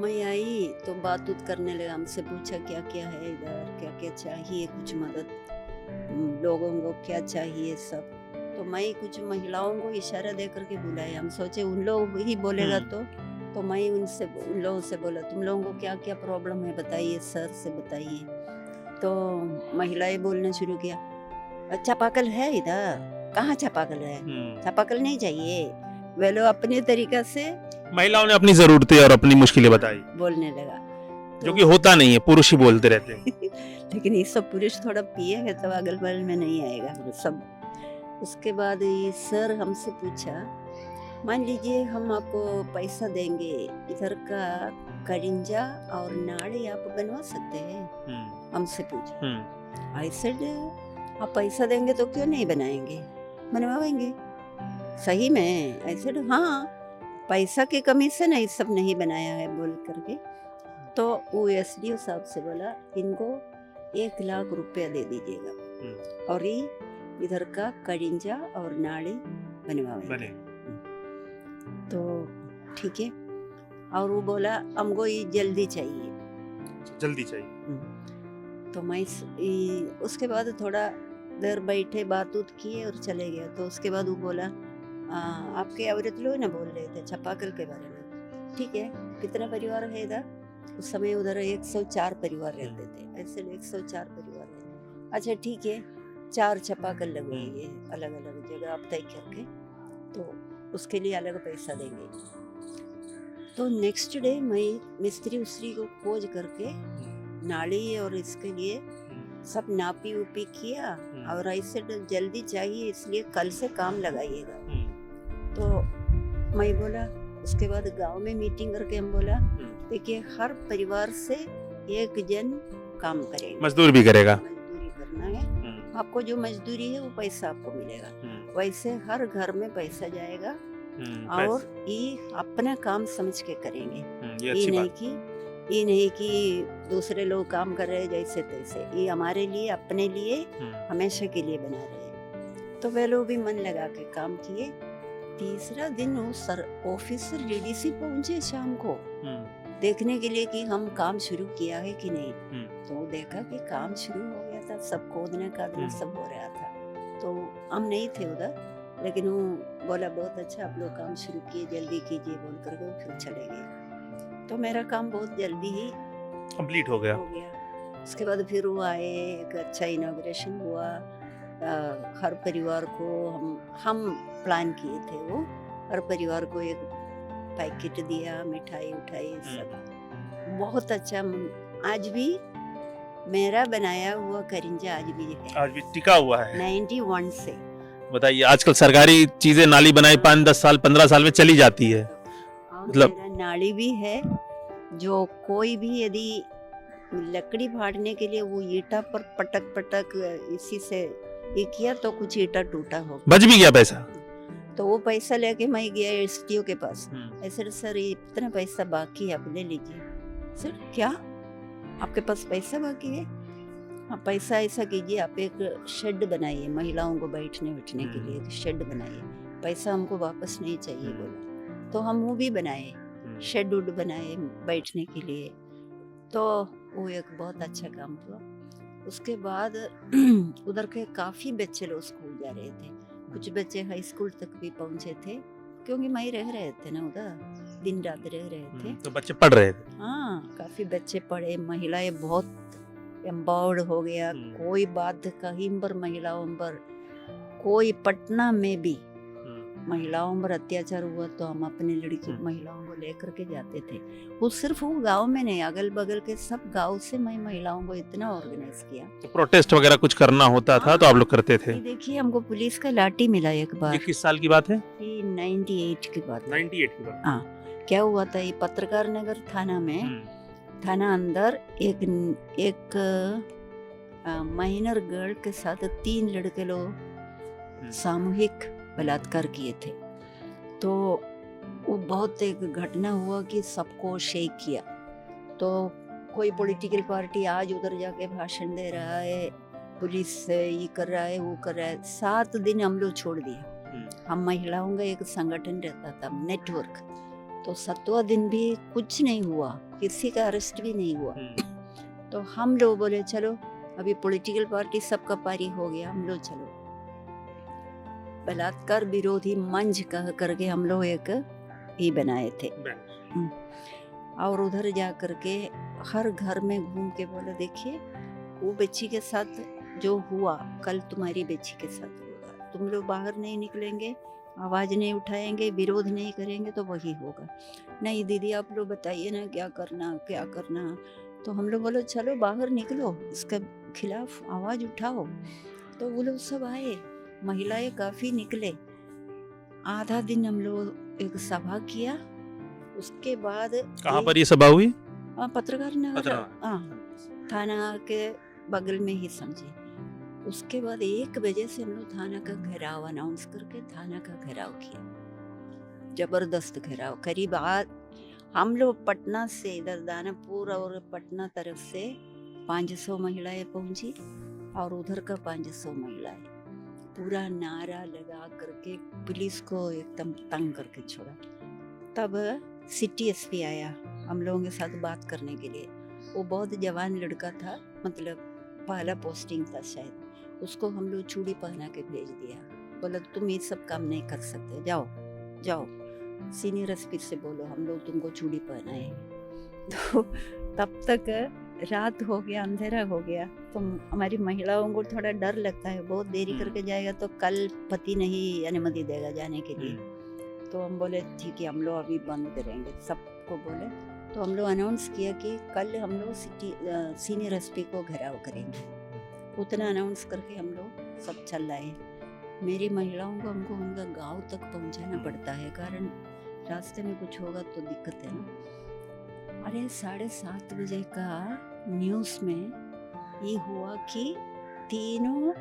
मैं आई तो बात करने लगा, हमसे पूछा क्या क्या है इधर, क्या क्या चाहिए, कुछ मदद, लोगों को क्या चाहिए सब। तो मैं कुछ महिलाओं को इशारा दे करके बुलाया। हम सोचे उन लोग ही बोलेगा तो मैं उन लोगों से बोला तुम लोगों को क्या क्या प्रॉब्लम है बताइए, सर से बताइए। तो महिलाएं बोलना शुरू किया, चापाकल है इधर, कहाँ चापाकल है, चापाकल नहीं चाहिए। वे लोग अपने तरीका से, महिलाओं ने अपनी जरूरतें और अपनी मुश्किलें बताई, बोलने लगा। जो कि होता नहीं है, पुरुष ही बोलते रहते हैं। लेकिन ये सब पुरुष थोड़ा पिए है तो अगल बगल में नहीं आएगा सब। उसके बाद ये सर हमसे पूछा, मान लीजिए हम आपको पैसा देंगे, इधर का करिंजा और नाड़ी आप बनवा सकते हैं? हमसे पूछा। आई सेड आप पैसा देंगे तो क्यों नहीं बनाएंगे, बनवाएंगे। सही में? आई सेड हाँ, पैसा की कमी से नहीं सब नहीं बनाया है बोल करके। तो वो एसडीओ साहब से बोला इनको 1 लाख रुपया दे दीजिएगा और ये इधर का करिंजा और नाड़ी बनवाएंगे। तो ठीक है। और वो बोला हमको ये जल्दी चाहिए। जल्दी चाहिए। तो मैं उसके बाद थोड़ा देर बैठे बात उत किए और चले गए। तो उसके बाद वो बोला आपके औरत लोग ना बोल रहे थे चापाकल के बारे में, ठीक है, कितना परिवार है इधर? उस समय उधर 104 परिवार रहते थे, ऐसे 104 परिवार रहते। अच्छा ठीक है, 4 चापाकल लगवाइए अलग अलग जगह आप तय करके, तो उसके लिए अलग पैसा देंगे। तो नेक्स्ट डे मैं मिस्त्री उस्त्री को खोज करके नाली और इसके लिए सब नापी उपी किया और ऐसे जल्दी चाहिए इसलिए कल से काम लगाइएगा। तो मैं बोला, उसके बाद गांव में मीटिंग करके हम बोला देखिए हर परिवार से एक जन काम करेगा, मजदूर भी करेगा, मजदूरी करना है, आपको जो मजदूरी है वो पैसा आपको मिलेगा, वैसे हर घर में पैसा जाएगा और ये अपना काम समझ के करेंगे। ये नहीं कि दूसरे लोग काम कर रहे हैं जैसे तैसे, ये हमारे लिए अपने लिए हमेशा के लिए बना रहे हैं। तो वे लोग भी मन लगा के काम किए। तीसरा दिन वो सर ऑफिसर डीडीसी पहुंचे शाम को देखने के लिए कि हम काम शुरू किया है कि नहीं। तो देखा कि काम शुरू हो गया था, सब खोदने कादने सब हो रहा था। तो हम नहीं थे उधर, लेकिन वो बोला बहुत अच्छा आप लोग काम शुरू किए, जल्दी कीजिए बोल कर वो फिर चले गए। तो मेरा काम बहुत जल्दी ही कंप्लीट हो गया। उसके बाद फिर वो आए, एक अच्छा इनॉग्रेशन हुआ। हर परिवार को हम प्लान किए थे, वो हर परिवार को एक पैकेट दिया, मिठाई उठाई सब बहुत अच्छा। आज भी मेरा बनाया हुआ करिंजा आज भी है, आज भी टिका हुआ है 91 से। बताइए आजकल सरकारी चीजें नाली बनाई 5-10 साल 15 साल में चली जाती है, मतलब नाली भी है जो कोई भी यदि लकड़ी फाड़ने के लिए वो ईटा पर पटक पटक इसी से ये किया तो कुछ ईटा टूटा हो, बच भी गया पैसा। तो वो पैसा लेके मैं गया एसडीओ के पास। ऐसे सर ये इतना पैसा बाकी है, आप ले लीजिए। सर क्या आपके पास पैसा बाकी है? हाँ पैसा ऐसा कीजिए, आप एक शेड बनाइए महिलाओं को बैठने बैठने के लिए, एक शेड बनाइए, पैसा हमको वापस नहीं चाहिए बोला। तो हम वो भी बनाए, शेड उड बनाए बैठने के लिए। तो वो एक बहुत अच्छा काम हुआ। उसके बाद उधर के काफ़ी बच्चे लोग स्कूल जा रहे थे, कुछ बच्चे हाई स्कूल तक भी पहुंचे थे, क्योंकि मैं रह रहे थे ना उधर, दिन रात रह रहे थे, तो बच्चे पढ़ रहे थे। हाँ काफ़ी बच्चे पढ़े, महिलाएं बहुत एम्पावर्ड हो गया। कोई बात कहीं पर महिलाओं पर, कोई पटना में भी महिलाओं पर अत्याचार हुआ तो हम अपने लड़की महिलाओं को लेकर के जाते थे। वो सिर्फ वो गांव में नहीं, अगल बगल के सब गांव से मैं महिलाओं को इतना ऑर्गेनाइज किया। तो प्रोटेस्ट वगैरह कुछ करना होता था तो आप लोग करते थे? देखिए हमको पुलिस का लाठी मिला एक बार। 21 साल की बात है? 98 की बात। 98 की बात। हाँ क्या हुआ था, ये पत्रकार नगर थाना में, थाना अंदर एक माइनर गर्ल के साथ 3 लड़के लोग सामूहिक बलात्कार किए थे। तो वो बहुत एक घटना हुआ कि सबको शेक किया। तो कोई पॉलिटिकल पार्टी आज उधर जाके भाषण दे रहा है, पुलिस ये कर रहा है वो कर रहा है। 7 दिन हम लोग छोड़ दिए। हम महिलाओं का एक संगठन रहता था, नेटवर्क। तो 7वां दिन भी कुछ नहीं हुआ, किसी का अरेस्ट भी नहीं हुआ। तो हम लोग बोले चलो अभी पॉलिटिकल पार्टी सबका पारी हो गया, हम लोग चलो बलात्कार विरोधी मंच कह करके हम लोग एक ही बनाए थे। और उधर जा करके हर घर में घूम के बोला देखिए वो बच्ची के साथ जो हुआ कल तुम्हारी बच्ची के साथ होगा, तुम लोग बाहर नहीं निकलेंगे, आवाज़ नहीं उठाएंगे, विरोध नहीं करेंगे तो वही होगा। नहीं दीदी आप लोग बताइए ना क्या करना क्या करना। तो हम लोग बोलो चलो बाहर निकलो, इसके खिलाफ आवाज़ उठाओ। तो वो लोग सब आए, महिलाएं काफ़ी निकले। आधा दिन हम लोग एक सभा किया। उसके बाद कहाँ पर ये सभा हुई? पत्रकार नगर, थाना के बगल में ही समझे। उसके बाद 1 बजे से हम लोग थाना का घेराव अनाउंस करके थाना का घेराव किया, जबरदस्त घेराव। करीब हम लोग पटना से इधर दानापुर और पटना तरफ से 500 महिलाएं पहुंची और उधर का 500 महिलाएं, पूरा नारा लगा करके पुलिस को एकदम तंग करके छोड़ा। तब सिटी एसपी आया हम लोगों के साथ बात करने के लिए। वो बहुत जवान लड़का था, मतलब पहला पोस्टिंग था शायद। उसको हम लोग चूड़ी पहना के भेज दिया, बोला तुम ये सब काम नहीं कर सकते, जाओ जाओ सीनियर एसपी से बोलो हम लोग तुमको चूड़ी पहनाएंगे। तो तब तक रात हो गया, अंधेरा हो गया, तो हमारी महिलाओं को थोड़ा डर लगता है, बहुत देरी करके जाएगा तो कल पति नहीं अनुमति देगा जाने के लिए। तो हम बोले ठीक है हम लोग अभी बंद करेंगे, सबको बोले। तो हम लोग अनाउंस किया कि कल हम लोग सीनियर एसपी को घेराव करेंगे। उतना अनाउंस करके हम लोग सब चल आए। मेरी महिलाओं को हमको उनका गांव तक पहुंचाना पड़ता है, कारण रास्ते में कुछ होगा तो दिक्कत है ना। अरे 7:30 बजे का न्यूज़ में ये हुआ कि तीनों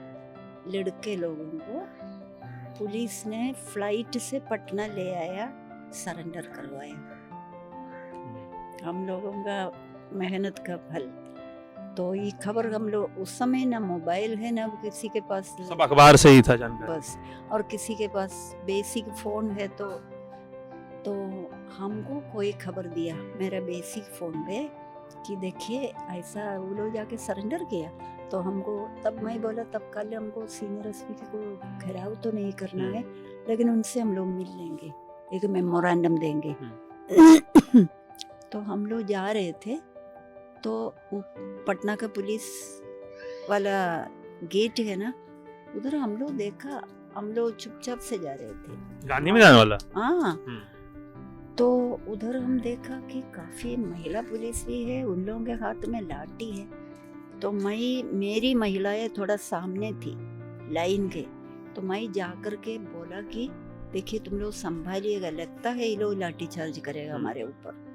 लड़के लोगों को पुलिस ने फ्लाइट से पटना ले आया, सरेंडर करवाया। हम लोगों का मेहनत का फल। तो ये खबर हम लोग उस समय ना मोबाइल है ना किसी के पास, सब अखबार से ही था जानकारी। बस, और किसी के पास बेसिक फोन है तो हमको कोई खबर दिया मेरा बेसिक फोन पे कि देखिए ऐसा वो लोग जाके सरेंडर किया। तो हमको तब मैं बोला तब कल हमको सीनियर एसपी को घेराव तो नहीं करना है, लेकिन उनसे हम लोग मिल लेंगे, एक मेमोरेंडम देंगे। तो हम लोग जा रहे थे तो पटना का पुलिस वाला गेट है ना, उधर हम लोग देखा, हम लोग चुपचाप से जा रहे थे, गांधी में जाने वाला। हाँ। तो उधर हम देखा कि काफी महिला पुलिस भी है, उन लोगों के हाथ में लाठी है। तो मेरी महिलाएं थोड़ा सामने थी लाइन के, तो मैं जाकर के बोला कि देखिए तुम लोग संभालिएगा, लगता है ये लोग लाठी चार्ज करेगा हमारे ऊपर,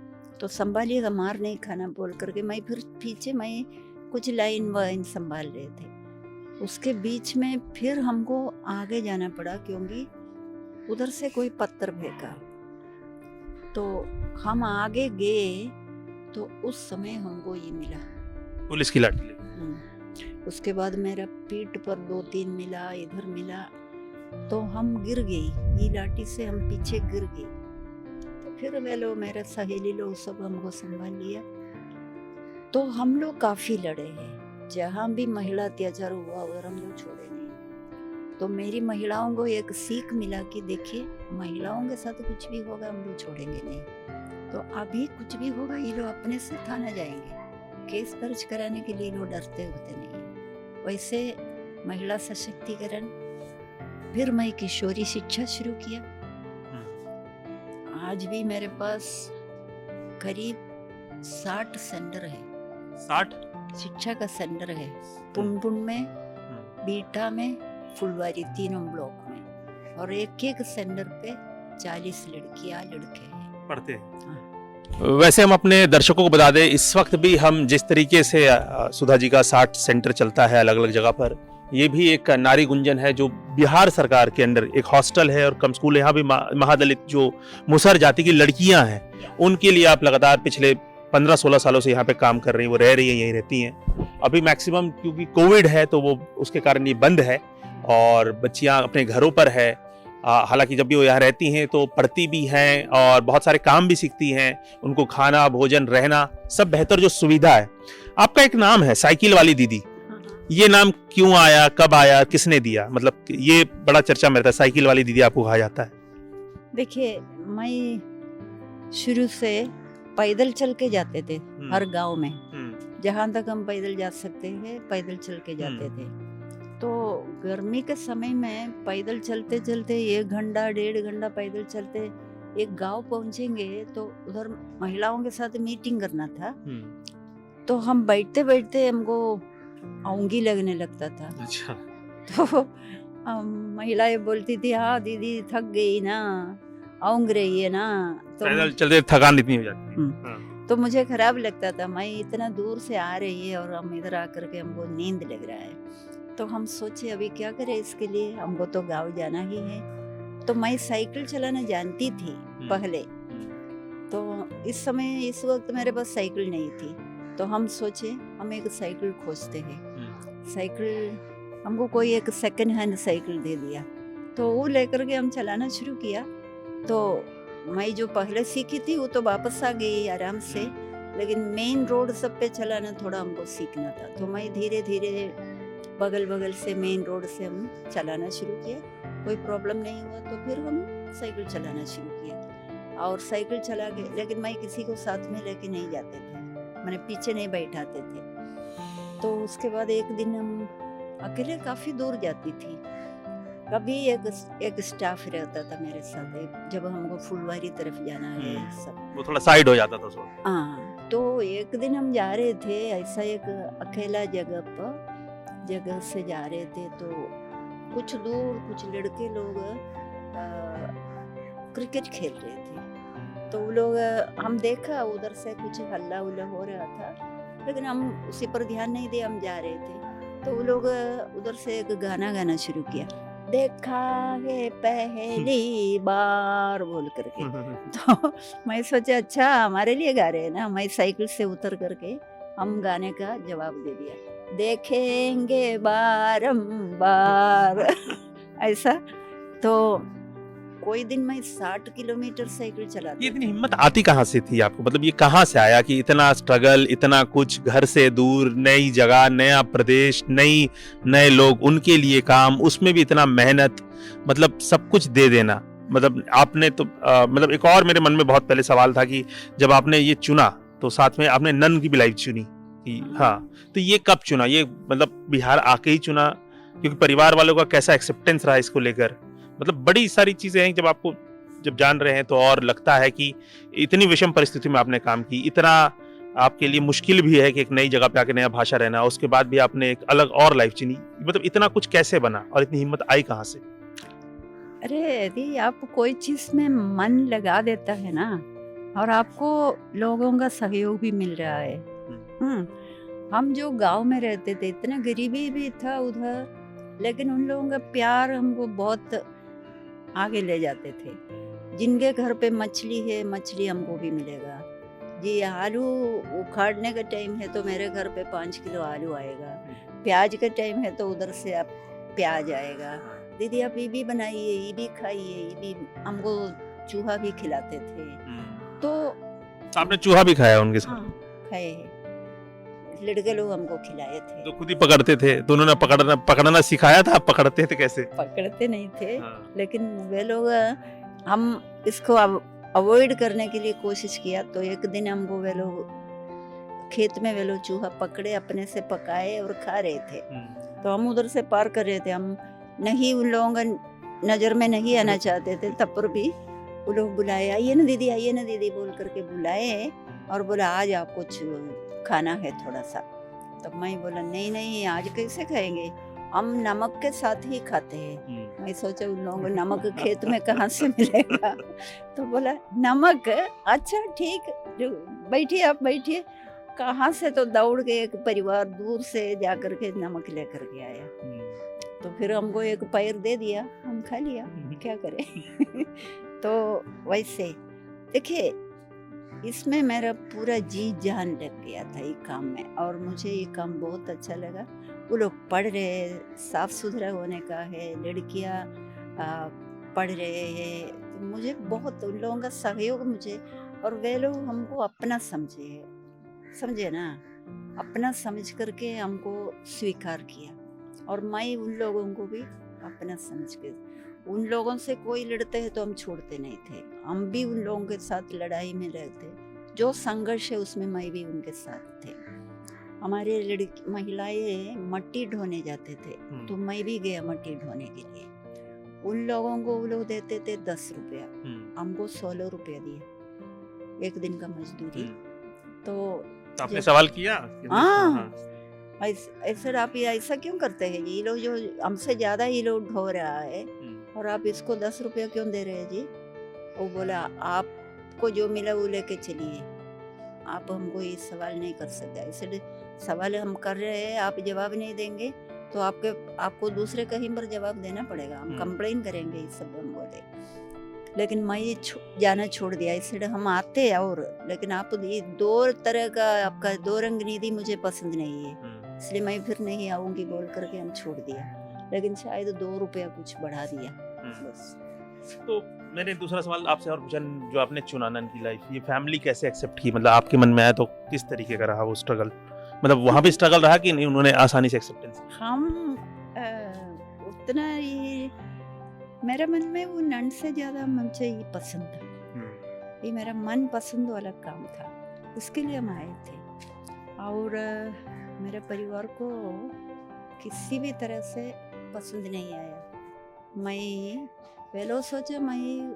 तो संभालिएगा, मार नहीं खाना बोल करके मैं फिर पीछे मैं कुछ लाइन वाइन संभाल रहे थे। उसके बीच में फिर हमको आगे जाना पड़ा क्योंकि उधर से कोई पत्थर फेंका। तो हम आगे गए तो उस समय हमको ये मिला, पुलिस की लाठी। उसके बाद मेरा पीठ पर 2-3 मिला, इधर मिला, तो हम गिर गई, ये लाठी से हम पीछे गिर गए। तो फिर वे लोग मेरे सहेली लोग सब हमको संभाल लिया। तो हम लोग काफी लड़े हैं, जहाँ भी महिला अत्याचार हुआ उधर हम लोग छोड़े नहीं। तो मेरी महिलाओं को एक सीख मिला कि देखिए महिलाओं के साथ कुछ भी होगा हम लोग छोड़ेंगे नहीं। तो अभी कुछ भी होगा ये लोग अपने से थाना जाएंगे, केस दर्ज कराने के लिए लोग डरते होते नहीं। वैसे महिला सशक्तिकरण, फिर मैं किशोरी शिक्षा शुरू किया। आज भी मेरे पास करीब 60 सेंटर है, 60 शिक्षा का सेंटर है, पुनपुन में, बीटा में, फुलवारी, तीनों ब्लॉक में, और एक सेंटर पे 40 लड़कियां लड़के हैं पढ़ते हैं। वैसे हम अपने दर्शकों को बता दें, इस वक्त भी हम जिस तरीके से सुधा जी का 60 सेंटर चलता है अलग अलग जगह पर, ये भी एक नारी गुंजन है जो बिहार सरकार के अंदर एक हॉस्टल है और कम स्कूल। यहाँ भी महादलित जो मुसहर जाति की लड़कियां हैं उनके लिए आप लगातार पिछले 15-16 सालों से यहाँ पे काम कर रही हैं, वो रह रही हैं, यहीं रहती हैं। अभी मैक्सिमम क्योंकि कोविड है तो वो उसके कारण ये बंद है और बच्चियाँ अपने घरों पर है। हालांकि जब भी वो यहाँ रहती हैं तो पढ़ती भी हैं और बहुत सारे काम भी सीखती हैं, उनको खाना, भोजन, रहना सब बेहतर जो सुविधा है। आपका एक नाम है साइकिल वाली दीदी, ये नाम क्यों आया, कब आया, किसने दिया? मतलब ये बड़ा चर्चा में रहता है, साइकिल वाली दीदी आपको कहा जाता है। देखिए मैं शुरू से पैदल चल के जाते थे हर गांव में, जहां तक हम पैदल जा सकते हैं पैदल चल के जाते थे। तो गर्मी के समय में पैदल चलते चलते 1 घंटा 1.5 घंटा पैदल चलते एक गांव पहुंचेंगे तो उधर महिलाओं के साथ मीटिंग करना था। तो हम बैठते बैठते हमको औंगी लगने लगता था। अच्छा। तो महिलाएं बोलती थी हाँ दीदी थक गई ना, औंग रही है ना। तो पैदल चलते थकान इतनी हो जाती है। तो मुझे खराब लगता था, मैं इतना दूर से आ रही है और हम इधर आकर के हमको नींद लग रहा है। तो हम सोचे अभी क्या करें इसके लिए, हमको तो गांव जाना ही है। तो मैं साइकिल चलाना जानती थी पहले, तो इस समय इस वक्त मेरे पास साइकिल नहीं थी। तो हम सोचे हम एक साइकिल खोजते हैं। साइकिल हमको कोई एक सेकंड हैंड साइकिल दे दिया, तो वो लेकर के हम चलाना शुरू किया। तो मैं जो पहले सीखी थी वो तो वापस आ गई आराम से, लेकिन मेन रोड सब पे चलाना थोड़ा हमको सीखना था। तो मैं धीरे धीरे बगल बगल से मेन रोड से हम चलाना शुरू किया। कोई प्रॉब्लम नहीं हुआ तो फिर हम साइकिल चलाना शुरू किया। और साइकिल चला के, लेकिन मैं किसी को साथ में लेके नहीं जाते थे, मैंने पीछे नहीं बैठाते थे। तो उसके बाद एक दिन हम अकेले काफ़ी दूर जाती थी। कभी एक स्टाफ रहता था मेरे साथ, जब हमको फुलवारी तरफ जाना है सब, वो थोड़ा साइड हो जाता था उसको। हाँ। तो एक दिन हम जा रहे थे ऐसा एक अकेला जगह से जा रहे थे, तो कुछ दूर कुछ लड़के लोग क्रिकेट खेल रहे थे। तो वो लोग, हम देखा उधर से कुछ हल्ला उल्ला हो रहा था, लेकिन हम उसी पर ध्यान नहीं दिया, हम जा रहे थे। तो वो लोग उधर से एक गाना गाना शुरू किया, देखा है पहली बार बोल करके। तो मैं सोचा अच्छा हमारे लिए गा रहे हैं ना। मैं साइकिल से उतर करके हम गाने का जवाब दे दिया, देखेंगे बारंबार ऐसा। तो कोई दिन मैं 60 किलोमीटर साइकिल चलाती। ये इतनी हिम्मत आती कहाँ से थी आपको? मतलब ये कहाँ से आया कि इतना स्ट्रगल, इतना कुछ, घर से दूर, नई जगह, नया प्रदेश, नए लोग, उनके लिए काम, उसमें भी इतना मेहनत, मतलब सब कुछ दे देना। मतलब आपने तो मतलब एक और मेरे मन में बहुत पहले सवाल था कि जब आपने ये चुना तो साथ में आपने नन की भी लाइफ चुनी कि हाँ, तो ये कब चुना? ये मतलब बिहार आके ही चुना? क्योंकि परिवार वालों का कैसा एक्सेप्टेंस रहा इसको लेकर? मतलब बड़ी सारी चीजें हैं जब आपको जब जान रहे हैं तो और लगता है कि इतनी विषम परिस्थिति में आपने काम की, इतना आपके लिए मुश्किल भी है कि एक नई जगह पे आके नया भाषा रहना, उसके बाद भी आपने एक अलग और लाइफ चुनी। मतलब इतना कुछ कैसे बना और इतनी हिम्मत आई कहाँ से? अरे यदि आप कोई चीज में मन लगा देता है ना, और आपको लोगों का सहयोग भी मिल रहा है। हम जो गांव में रहते थे, इतना गरीबी भी था उधर, लेकिन उन लोगों का प्यार हमको बहुत आगे ले जाते थे। जिनके घर पे मछली है, मछली हमको भी मिलेगा जी। आलू उखाड़ने का टाइम है तो मेरे घर पे 5 किलो आलू आएगा। प्याज का टाइम है तो उधर से आप प्याज आएगा। दीदी आप ये भी बनाइए, ये भी खाइए, ये भी। हमको चूहा भी खिलाते थे। तो आपने चूहा भी खाया उनके साथ? हाँ, खाए हैं। लड़के लोग हमको खिलाए थे। तो खुद ही पकड़ते थे? तो उन्होंने पकड़ना सिखाया था? आप पकड़ते थे कैसे? पकड़ते नहीं थे। हाँ। लेकिन वे लोग, हम इसको अवॉइड करने के लिए कोशिश किया। तो एक दिन हमको वे लोग खेत में वे लोग चूहा पकड़े, अपने से पकाए और खा रहे थे। तो हम उधर से पार कर रहे थे, हम नहीं, उन लोगों का नजर में नहीं आना चाहते थे। तब पर भी वो लोग बुलाए, आइए ना दीदी, आइए ना दीदी बोल करके बुलाए और बोला आज आप कुछ खाना है थोड़ा सा। तब मैं बोला नहीं नहीं, आज कैसे खाएंगे, हम नमक के साथ ही खाते हैं। मैं सोचा उन लोगों को नमक खेत में कहाँ से मिलेगा। तो बोला नमक, अच्छा ठीक, बैठिए आप बैठिए। कहाँ से, तो दौड़ के एक परिवार दूर से जा करके नमक लेकर के आया। तो फिर हमको एक पैर दे दिया, हम खा लिया, क्या करें। तो वैसे देखिए, इसमें मेरा पूरा जी जान लग गया था ये काम में, और मुझे ये काम बहुत अच्छा लगा। वो लोग पढ़ रहे, साफ सुथरा होने का है, लड़कियां पढ़ रहे हैं। तो मुझे बहुत उन लोगों का सहयोग मुझे, और वे लोग हमको अपना समझे ना, अपना समझ करके हमको स्वीकार किया। और मैं उन लोगों को भी अपना समझ के, उन लोगों से कोई लड़ते हैं तो हम छोड़ते नहीं थे। हम भी उन लोगों के साथ लड़ाई में रहते, जो संघर्ष है उसमें मैं भी उनके साथ थे। हमारे लड़की महिलाएं मट्टी ढोने जाते थे, तो मैं भी गया मट्टी ढोने के लिए। उन लोगों को वो लोग देते थे 10 रुपया, हमको 16 रुपया दिया, एक दिन का मजदूरी। तो आपने सवाल किया? हाँ, ऐसे आप ये ऐसा क्यों करते हैं, ये लोग जो हमसे ज्यादा ये लोग ढो रहा है और आप इसको 10 रुपया क्यों दे रहे हैं जी। वो बोला आपको जो मिला वो लेके चलिए, आप हमको ये सवाल नहीं कर सकते। इसलिए सवाल हम कर रहे हैं, आप जवाब नहीं देंगे तो आपको दूसरे कहीं पर जवाब देना पड़ेगा, हम कंप्लेन करेंगे, ये सब हम बोले। लेकिन मैं ये जाना छोड़ दिया। इसलिए हम आते और, लेकिन आप ये 2 तरह का आपका 2 रंग नीति मुझे पसंद नहीं है, इसलिए मैं फिर नहीं आऊंगी बोल करके हम छोड़ दिया। लेकिन शायद 2 रुपया कुछ बढ़ा दिया बस। तो मैंने दूसरा सवाल आपसे और पूछा, जो आपने चुना नन की लाइफ, ये फैमिली कैसे एक्सेप्ट की, मतलब आपके मन में आया तो किस तरीके का रहा वो स्ट्रगल, मतलब वहाँ भी स्ट्रगल रहा कि नहीं, उन्होंने आसानी से एक्सेप्टेंस? हम उतना ये मेरे मन में वो नन से ज़्यादा मुझे ये पसंद था, ये मेरा मन पसंद वाला काम था, उसके लिए हम आए थे। और मेरे परिवार को किसी भी तरह से पसंद नहीं आया। मैं पहले सोचा मैं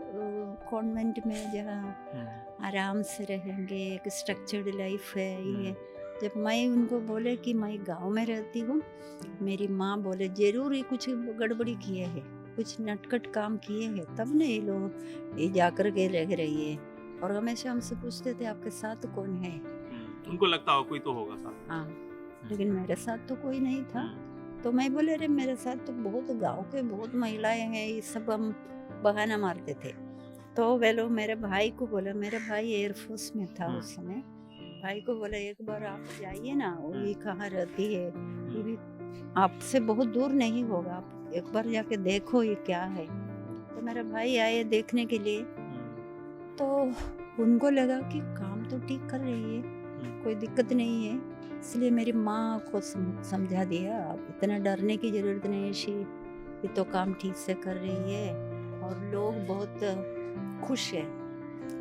कॉन्वेंट में जहाँ आराम से रहेंगे, एक स्ट्रक्चर्ड लाइफ है ये। जब मैं उनको बोले कि मैं गांव में रहती हूँ, मेरी माँ बोले जरूर ही कुछ गड़बड़ी किए हैं, कुछ नटखट काम किए हैं, तब न ये लोग ये जाकर के रह रही है। और हमेशा हमसे पूछते थे आपके साथ कौन है, उनको लगता हो कोई तो होगा साथ। हाँ, लेकिन मेरे साथ तो कोई नहीं था। तो मैं बोले अरे मेरे साथ तो बहुत गांव के बहुत महिलाएं हैं, ये सब हम बहाना मारते थे। तो वे लोग मेरे भाई को बोला, मेरा भाई एयरफोर्स में था उस समय, भाई को बोला एक बार आप जाइए ना, वो ये कहाँ रहती है, ये भी आपसे बहुत दूर नहीं होगा, आप एक बार जाके देखो ये क्या है। तो मेरा भाई आए देखने के लिए, तो उनको लगा कि काम तो ठीक कर रही है, कोई दिक्कत नहीं है। इसलिए मेरी माँ को समझा दिया, आप इतना डरने की ज़रूरत नहीं है, शी ये तो काम ठीक से कर रही है और लोग बहुत खुश है,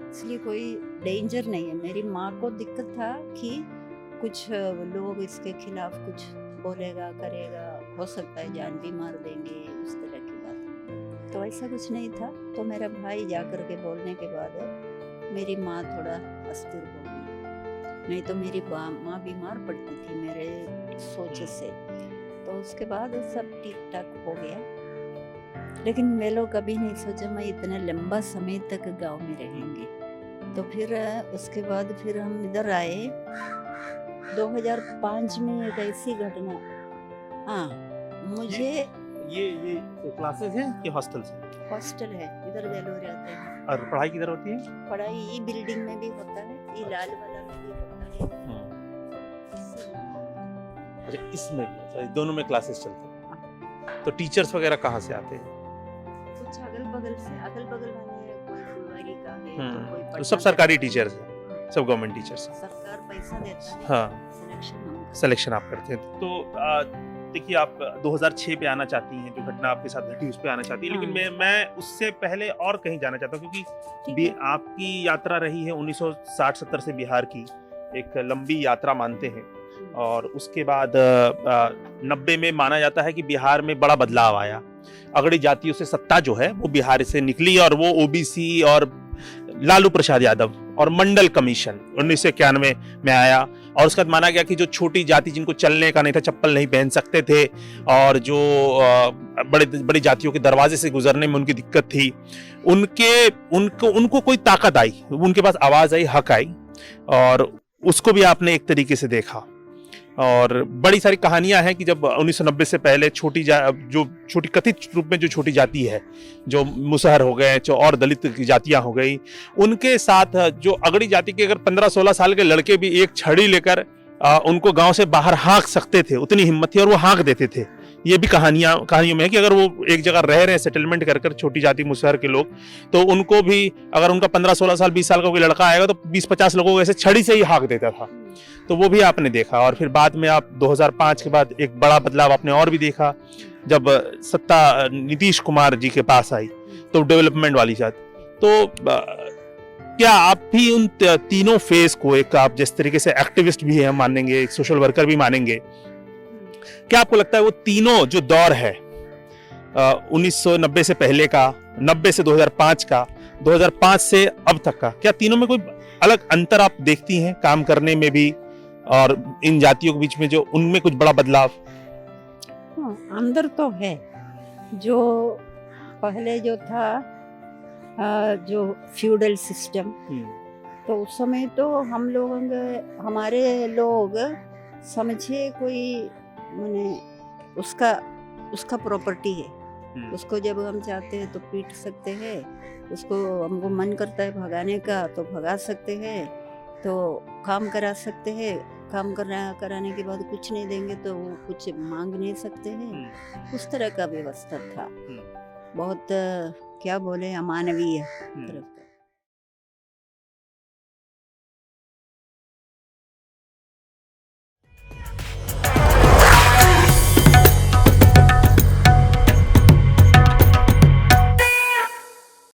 इसलिए कोई डेंजर नहीं है। मेरी माँ को दिक्कत था कि कुछ लोग इसके खिलाफ कुछ बोलेगा करेगा, हो सकता है जान भी मार देंगे, उस तरह की बात। तो ऐसा कुछ नहीं था। तो मेरा भाई जाकर के बोलने के बाद मेरी माँ थोड़ा अस्थिर हो गई, नहीं तो मेरी माँ बीमार पड़ती थी मेरे सोच से। तो उसके बाद सब ठीक ठाक हो गया। लेकिन वे लोग कभी नहीं सोचा मैं इतना लंबा समय तक गांव में रहेंगे। तो फिर उसके बाद फिर हम इधर आए 2005 में। एक ऐसी घटना, हाँ, मुझे ये क्लासेस हैं कि हॉस्टल से? हॉस्टल है, इधर वे लोग रहते हैं। और पढ़ाई किधर होती है? पढ़ाई ये बिल्डिंग में भी होता है, ये लाल वाला में भी होता है। अच्छा, इसमें भी दोनों में क्लासेस चलते हैं। तो टीचर्स वगैरह कहाँ से आते हैं? कुछ अगल बगल से, अगल बगल वाले कोई फुलवारी का है, तो कोई तो सब सरकारी टीचर्स हैं, सब गवर्नमेंट टीचर्स हैं। सरकार पैसा देता है, हाँ, सिलेक्शन आप करते हैं। तो देखिए, आप 2006 पे आना चाहती हैं, जो घटना आपके साथ घटी उस पे आना चाहती हैं, लेकिन मैं उससे पहले और कहीं जाना चाहता हूँ, क्योंकि आपकी यात्रा रही है 1960-70 से बिहार की, एक लंबी यात्रा मानते हैं। और उसके बाद 90 में माना जाता है कि बिहार में बड़ा बदलाव आया, अगड़ी जातियों से सत्ता जो है वो बिहार से निकली, और वो ओबीसी और लालू प्रसाद यादव और मंडल कमीशन 1991 में आया। और उसके बाद माना गया कि जो छोटी जाति, जिनको चलने का नहीं था, चप्पल नहीं पहन सकते थे, और जो बड़ी जातियों के दरवाजे से गुजरने में उनकी दिक्कत थी, उनको कोई ताकत आई, उनके पास आवाज आई, हक आई, और उसको भी आपने एक तरीके से देखा। और बड़ी सारी कहानियां हैं कि जब 1990 से पहले जो छोटी कथित रूप में जो छोटी जाति है, जो मुसहर हो गए, जो और दलित की जातियां हो गई, उनके साथ जो अगड़ी जाति के अगर 15-16 साल के लड़के भी एक छड़ी लेकर उनको गांव से बाहर हाँक सकते थे, उतनी हिम्मत थी और वो हाँक देते थे। ये भी कहानियों में है कि अगर वो एक जगह रह रहे हैं, सेटलमेंट कर छोटी जाति मुसहर के लोग, तो उनको भी अगर उनका 15-16 साल 20 साल का कोई लड़का आएगा तो 20-50 लोगों को ऐसे छड़ी से ही हाँक देता था। तो वो भी आपने देखा। और फिर बाद में आप 2005 के बाद एक बड़ा बदलाव आपने और भी देखा, जब सत्ता नीतीश कुमार जी के पास आई, तो डेवलपमेंट वाली बात। तो क्या आप भी उन तीनों फेज को, एक आप जिस तरीके से एक्टिविस्ट भी हैं मानेंगे, एक सोशल वर्कर भी मानेंगे, क्या आपको लगता है वो तीनों जो दौर है 1990 से पहले का, 90 से 2005 का, 2005 से अब तक का, क्या तीनों में कोई अलग अंतर आप देखती हैं काम करने में भी, और इन जातियों के बीच में जो उनमें कुछ बड़ा बदलाव? अंदर तो है। जो पहले जो था जो फ्यूडल सिस्टम, तो उस समय तो हम लोग, हमारे लोग समझे कोई माने उसका प्रॉपर्टी है, उसको जब हम चाहते हैं तो पीट सकते हैं, उसको हमको मन करता है भगाने का तो भगा सकते हैं, तो काम करा सकते हैं, काम कराने के बाद कुछ नहीं देंगे तो वो कुछ मांग नहीं सकते हैं। उस तरह का व्यवस्था था। बहुत क्या बोले, अमानवीय हम्म, तरफ